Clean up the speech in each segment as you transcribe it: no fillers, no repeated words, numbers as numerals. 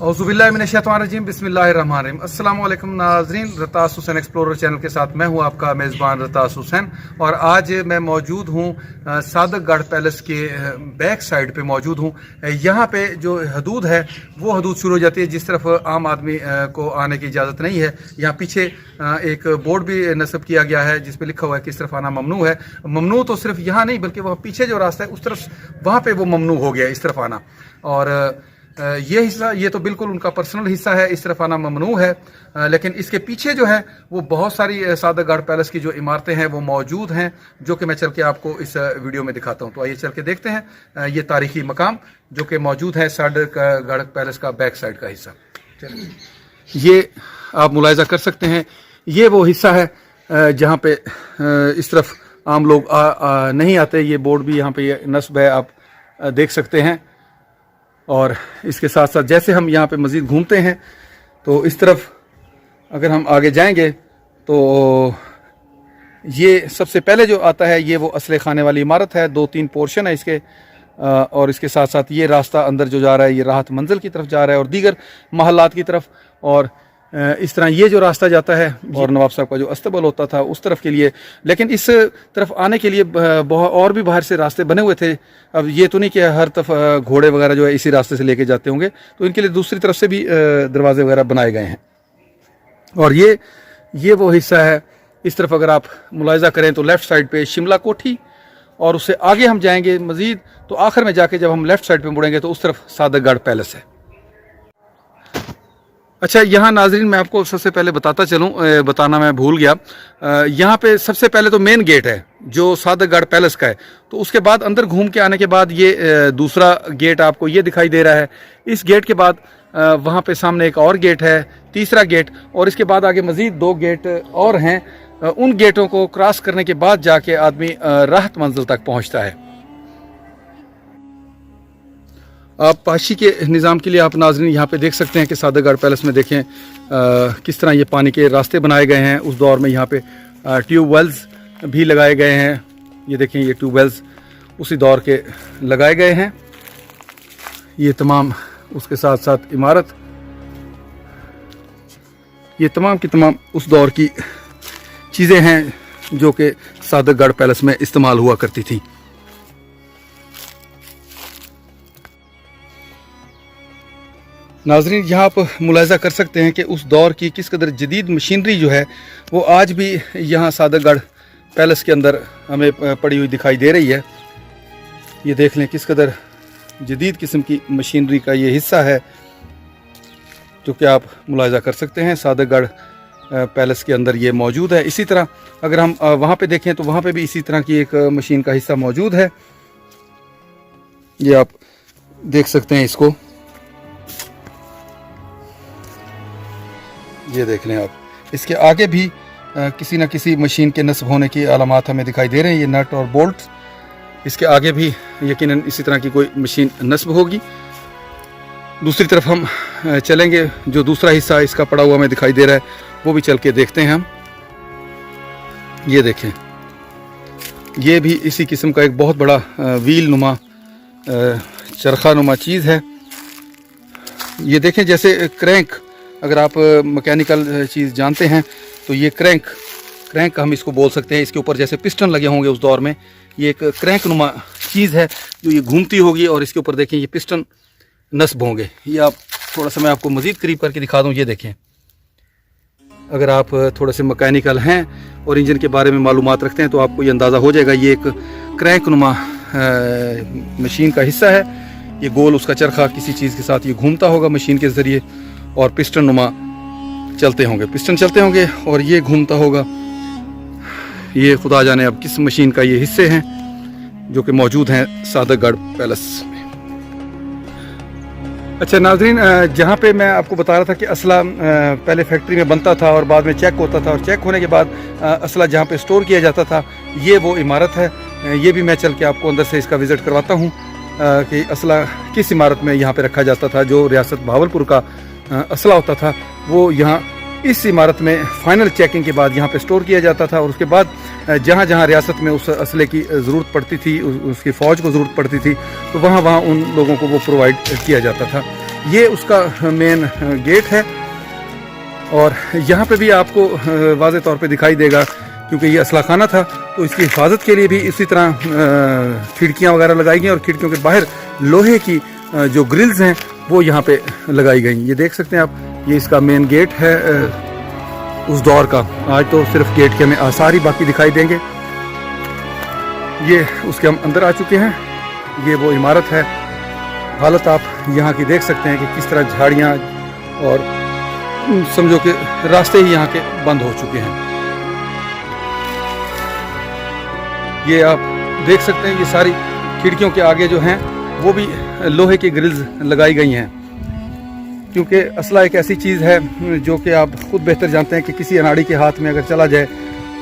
औज़ुबिल्लाहिमिनश्शैतानिर्रजीम बिस्मिल्लाहिर्रहमानिर्रहीम। अस्सलाम वालेकुम नाज़रीन, रतास हुसैन एक्सप्लोरर चैनल के साथ मैं हूं आपका मेज़बान रतास हुसैन। और आज मैं मौजूद हूं सादकगढ़ पैलेस के बैक साइड पे मौजूद हूं। यहां पे जो हदूद है वो हदूद शुरू हो जाती है जिस तरफ आम आदमी को आने की इजाज़त नहीं है। यहाँ पीछे एक बोर्ड भी नस्ब किया गया है जिस पर लिखा हुआ है किस तरफ आना ममनू है। ममनू तो सिर्फ यहाँ नहीं बल्कि वह पीछे जो रास्ता है उस तरफ वहाँ पे वो ममनू हो गया इस तरफ आना। और ये हिस्सा ये तो बिल्कुल उनका पर्सनल हिस्सा है, इस तरफ आना ममनू है। लेकिन इसके पीछे जो है वो बहुत सारी सादकगढ़ पैलेस की जो इमारतें हैं वो मौजूद हैं, जो कि मैं चल के आपको इस वीडियो में दिखाता हूँ। तो आइए चल के देखते हैं ये तारीखी मकाम जो कि मौजूद है सादकगढ़ पैलेस का बैक साइड का हिस्सा। ये आप मुलाहिजा कर सकते हैं, ये वो हिस्सा है जहाँ पे इस तरफ आम लोग नहीं आते। ये बोर्ड भी यहाँ पे नस्ब है, आप देख सकते हैं। और इसके साथ साथ जैसे हम यहाँ पे मज़ीद घूमते हैं तो इस तरफ अगर हम आगे जाएंगे तो ये सबसे पहले जो आता है ये वो असले खाने वाली इमारत है। 2-3 पोर्शन है इसके। और इसके साथ साथ ये रास्ता अंदर जो जा रहा है ये राहत मंजिल की तरफ जा रहा है और दीगर महल्लात की तरफ। और इस तरह ये जो रास्ता जाता है और नवाब साहब का जो अस्तबल होता था उस तरफ के लिए। लेकिन इस तरफ आने के लिए बहुत और भी बाहर से रास्ते बने हुए थे। अब ये तो नहीं कि हर तरफ घोड़े वगैरह जो है इसी रास्ते से लेके जाते होंगे, तो इनके लिए दूसरी तरफ से भी दरवाजे वगैरह बनाए गए हैं। और ये वो हिस्सा है। इस तरफ अगर आप मुलाहिजा करें तो लेफ़्ट साइड पे शिमला कोठी, और उससे आगे हम जाएंगे मज़ीद तो आखिर में जाके जब हम लेफ़्ट साइड पे मुड़ेंगे तो उस तरफ सादकगढ़ पैलेस है। अच्छा, यहाँ नाजरीन मैं आपको सबसे पहले बताता चलूँ, बताना मैं भूल गया। यहाँ पे सबसे पहले तो मेन गेट है जो सादकगढ़ पैलेस का है। तो उसके बाद अंदर घूम के आने के बाद ये दूसरा गेट आपको ये दिखाई दे रहा है। इस गेट के बाद वहाँ पे सामने एक और गेट है, तीसरा गेट। और इसके बाद आगे मज़ीद 2 गेट और हैं। उन गेटों को क्रॉस करने के बाद जाके आदमी राहत मंजिल तक पहुँचता है। आप पाशी के निज़ाम के लिए आप नाज़रीन यहाँ पे देख सकते हैं कि सादकगढ़ पैलेस में देखें किस तरह ये पानी के रास्ते बनाए गए हैं। उस दौर में यहाँ पे ट्यूबवेल्स भी लगाए गए हैं। ये देखें, ये ट्यूबवेल्स उसी दौर के लगाए गए हैं। ये तमाम उसके साथ साथ इमारत, ये तमाम की तमाम उस दौर की चीज़ें हैं जो कि सादकगढ़ पैलेस में इस्तेमाल हुआ करती थी। नाजरीन, यहाँ आप मुलाहिजा कर सकते हैं कि उस दौर की किस कदर जदीद मशीनरी जो है वो आज भी यहाँ सादकगढ़ पैलेस के अंदर हमें पड़ी हुई दिखाई दे रही है। ये देख लें किस कदर जदीद किस्म की मशीनरी का ये हिस्सा है जो कि आप मुलाहिजा कर सकते हैं सादकगढ़ पैलेस के अंदर ये मौजूद है। इसी तरह अगर हम वहाँ पे देखें तो वहाँ पे भी इसी तरह की एक मशीन का हिस्सा मौजूद है। ये आप देख सकते हैं इसको, ये देख लें आप। इसके आगे भी किसी न किसी मशीन के नस्ब होने की अलामात हमें दिखाई दे रहे हैं। ये नट और बोल्ट, इसके आगे भी यकीनन इसी तरह की कोई मशीन नस्ब होगी। दूसरी तरफ हम चलेंगे, जो दूसरा हिस्सा इसका पड़ा हुआ हमें दिखाई दे रहा है वो भी चल के देखते हैं हम। ये देखें, ये भी इसी किस्म का एक बहुत बड़ा व्हील नुमा चरखा नुमा चीज़ है। ये देखें जैसे क्रैंक, अगर आप मैकेनिकल चीज़ जानते हैं तो ये क्रैंक हम इसको बोल सकते हैं। इसके ऊपर जैसे पिस्टन लगे होंगे उस दौर में, ये एक क्रैंक नुमा चीज़ है जो ये घूमती होगी और इसके ऊपर देखें ये पिस्टन नस्ब होंगे। ये आप थोड़ा सा मैं आपको मज़ीद करीब करके दिखा दूँ। ये देखें, अगर आप थोड़े से मैकेनिकल हैं और इंजन के बारे में मालूमात रखते हैं तो आपको ये अंदाज़ा हो जाएगा। ये एक क्रैंक नुमा मशीन का हिस्सा है। ये गोल उसका चरखा किसी चीज़ के साथ ये घूमता होगा मशीन के ज़रिए और पिस्टन नुमा चलते होंगे और ये घूमता होगा। ये खुदा जाने अब किस मशीन का ये हिस्से हैं जो कि मौजूद हैं सादकगढ़ पैलेस में। अच्छा नाजरीन, जहाँ पे मैं आपको बता रहा था कि असला पहले फैक्ट्री में बनता था और बाद में चेक होता था और चेक होने के बाद असला जहाँ पे स्टोर किया जाता था, ये वो इमारत है। ये भी मैं चल के आपको अंदर से इसका विज़िट करवाता हूँ कि असला किस इमारत में यहाँ पे रखा जाता था। जो रियासत बहावलपुर का असला होता था वो यहाँ इस इमारत में फाइनल चेकिंग के बाद यहाँ पे स्टोर किया जाता था। और उसके बाद जहाँ जहाँ रियासत में उस असले की ज़रूरत पड़ती थी, उसकी फ़ौज को ज़रूरत पड़ती थी, तो वहाँ वहाँ उन लोगों को वो प्रोवाइड किया जाता था। ये उसका मेन गेट है और यहाँ पे भी आपको वाज़े तौर पे दिखाई देगा, क्योंकि ये असला खाना था तो इसकी हिफाजत के लिए भी इसी तरह खिड़कियाँ वगैरह लगाई गई और खिड़कियों के बाहर लोहे की जो ग्रिल्स हैं वो यहाँ पे लगाई गई। ये देख सकते हैं आप, ये इसका मेन गेट है उस दौर का। आज तो सिर्फ गेट के हमें आसार ही बाकी दिखाई देंगे। ये उसके हम अंदर आ चुके हैं। ये वो इमारत है। हालत आप यहाँ की देख सकते हैं कि किस तरह झाड़ियाँ और समझो कि रास्ते ही यहाँ के बंद हो चुके हैं। ये आप देख सकते हैं, ये सारी खिड़कियों के आगे जो हैं वो भी लोहे की ग्रिल्स लगाई गई हैं, क्योंकि असला एक ऐसी चीज़ है जो कि आप खुद बेहतर जानते हैं कि किसी अनाड़ी के हाथ में अगर चला जाए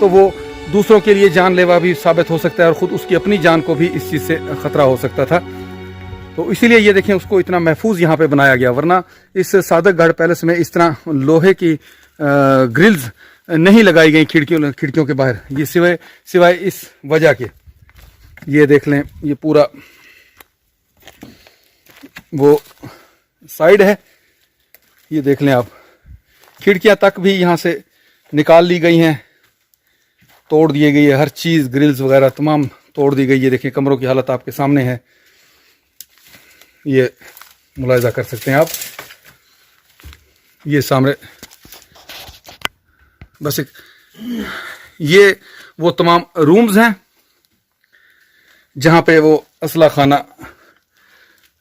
तो वो दूसरों के लिए जानलेवा भी साबित हो सकता है और ख़ुद उसकी अपनी जान को भी इस चीज़ से ख़तरा हो सकता था। तो इसीलिए ये देखें, उसको इतना महफूज यहाँ पे बनाया गया, वरना इस सादकगढ़ पैलेस में इस तरह लोहे की ग्रिल्स नहीं लगाई गई खिड़कियों के बाहर, ये सिवाय इस वजह के। ये देख लें, ये पूरा वो साइड है, ये देख लें आप, खिड़कियां तक भी यहाँ से निकाल ली गई हैं, तोड़ दिए गई है, हर चीज़ ग्रिल्स वगैरह तमाम तोड़ दी गई है। देखिए कमरों की हालत आपके सामने है, ये मुलाहिजा कर सकते हैं आप। ये सामने बस एक ये वो तमाम रूम्स हैं जहाँ पे वो असला खाना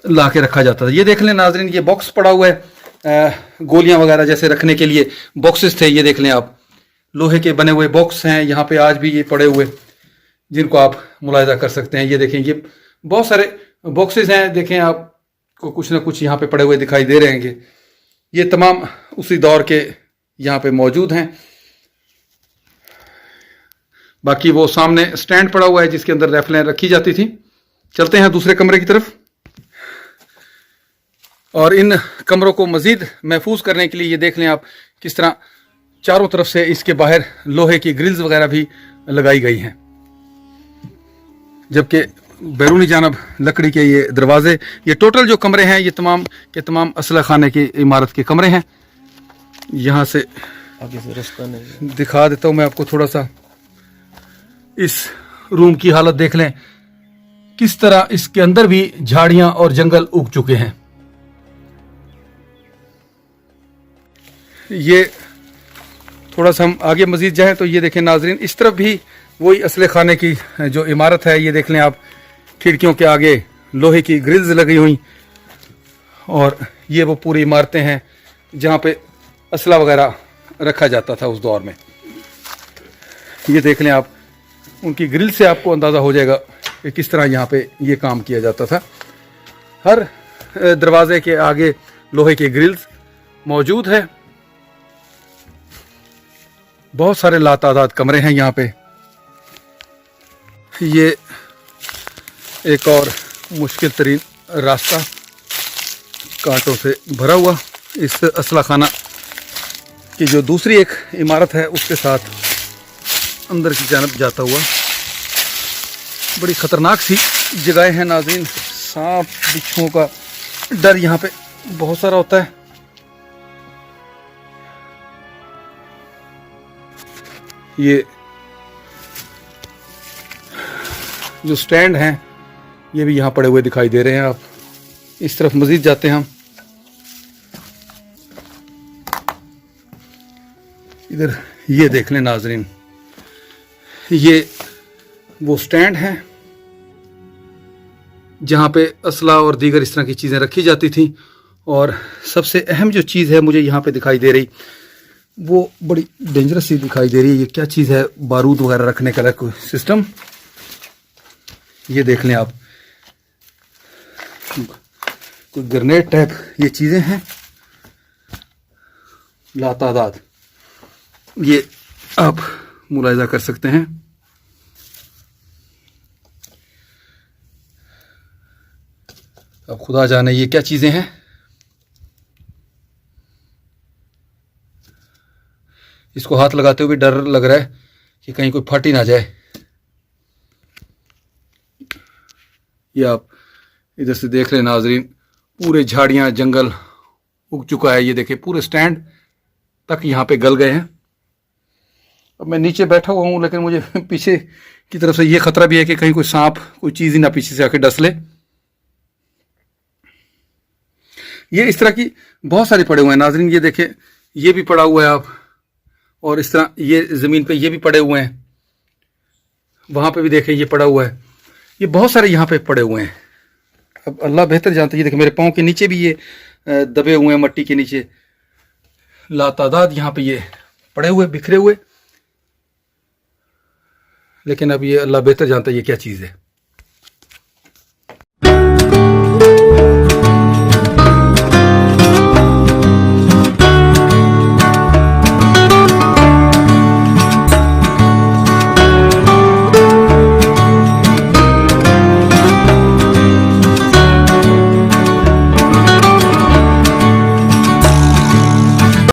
ला के रखा जाता था। ये देख लें नाजरीन, ये बॉक्स पड़ा हुआ है, गोलियां वगैरह जैसे रखने के लिए बॉक्सेस थे। ये देख लें आप, लोहे के बने हुए बॉक्स हैं यहाँ पे आज भी ये पड़े हुए, जिनको आप मुलाहिजा कर सकते हैं। ये देखें, ये बहुत सारे बॉक्सेस हैं, देखें आपको कुछ ना कुछ यहाँ पे पड़े हुए दिखाई दे रहे हैं। ये तमाम उसी दौर के यहाँ पे मौजूद हैं। बाकी वो सामने स्टैंड पड़ा हुआ है जिसके अंदर राइफलें रखी जाती थी। चलते हैं दूसरे कमरे की तरफ, और इन कमरों को मज़ीद महफूज करने के लिए ये देख लें आप किस तरह चारों तरफ से इसके बाहर लोहे की ग्रिल्स वगैरह भी लगाई गई हैं, जबकि बैरूनी जानब लकड़ी के ये दरवाजे। ये टोटल जो कमरे हैं ये तमाम के तमाम असला खाने की इमारत के कमरे हैं। यहाँ से आगे से रास्ता नहीं दिखा देता हूँ मैं आपको थोड़ा सा। इस रूम की हालत देख लें, किस तरह इसके अंदर भी झाड़ियां और जंगल उग चुके हैं। ये थोड़ा सा हम आगे मजीद जाएं तो ये देखें नाजरीन, इस तरफ भी वही असले खाने की जो इमारत है। ये देख लें आप, खिड़कियों के आगे लोहे की ग्रिल्स लगी हुई, और ये वो पूरी इमारतें हैं जहाँ पे असला वगैरह रखा जाता था उस दौर में। ये देख लें आप, उनकी ग्रिल से आपको अंदाज़ा हो जाएगा कि किस तरह यहाँ पे ये काम किया जाता था। हर दरवाजे के आगे लोहे के ग्रिल्स मौजूद है। बहुत सारे लातादाद कमरे हैं यहाँ पे। ये एक और मुश्किल तरीन रास्ता कांटों से भरा हुआ इस असला खाना की जो दूसरी एक इमारत है उसके साथ अंदर की जानब जाता हुआ। बड़ी ख़तरनाक सी जगह है नाज़रीन, सांप बिच्छुओं का डर यहाँ पे बहुत सारा होता है। ये जो स्टैंड हैं ये भी यहाँ पड़े हुए दिखाई दे रहे हैं। आप इस तरफ मज़ीद जाते हैं हम, इधर ये देख लें नाज़रीन, ये वो स्टैंड है जहाँ पे असला और दीगर इस तरह की चीज़ें रखी जाती थी। और सबसे अहम जो चीज़ है मुझे यहाँ पे दिखाई दे रही, वो बड़ी डेंजरस सी दिखाई दे रही है। ये क्या चीज़ है? बारूद वगैरह रखने का कोई सिस्टम। ये देख लें आप, कोई ग्रेनेड टाइप ये चीज़ें हैं लातादाद। ये आप मुलाहिजा कर सकते हैं। अब खुदा जाने ये क्या चीज़ें हैं। इसको हाथ लगाते हुए डर लग रहा है कि कहीं कोई फट ही ना जाए। ये आप इधर से देख रहे हैं नाजरीन, पूरे झाड़ियां जंगल उग चुका है। ये देखिए पूरे स्टैंड तक यहाँ पे गल गए हैं। अब मैं नीचे बैठा हुआ हूँ, लेकिन मुझे पीछे की तरफ से ये खतरा भी है कि कहीं कोई सांप कोई चीज ही ना पीछे से आके डस ले। ये इस तरह की बहुत सारे पड़े हुए हैं नाजरीन। ये देखें, ये भी पड़ा हुआ है आप, और इस तरह ये जमीन पे ये भी पड़े हुए हैं, वहां पे भी देखें ये पड़ा हुआ है। ये बहुत सारे यहाँ पे पड़े हुए हैं। अब अल्लाह बेहतर जानता है। ये देखें मेरे पाँव के नीचे भी ये दबे हुए हैं मट्टी के नीचे, लातादाद यहाँ पे ये पड़े हुए बिखरे हुए। लेकिन अब ये अल्लाह बेहतर जानता है ये क्या चीज़ है।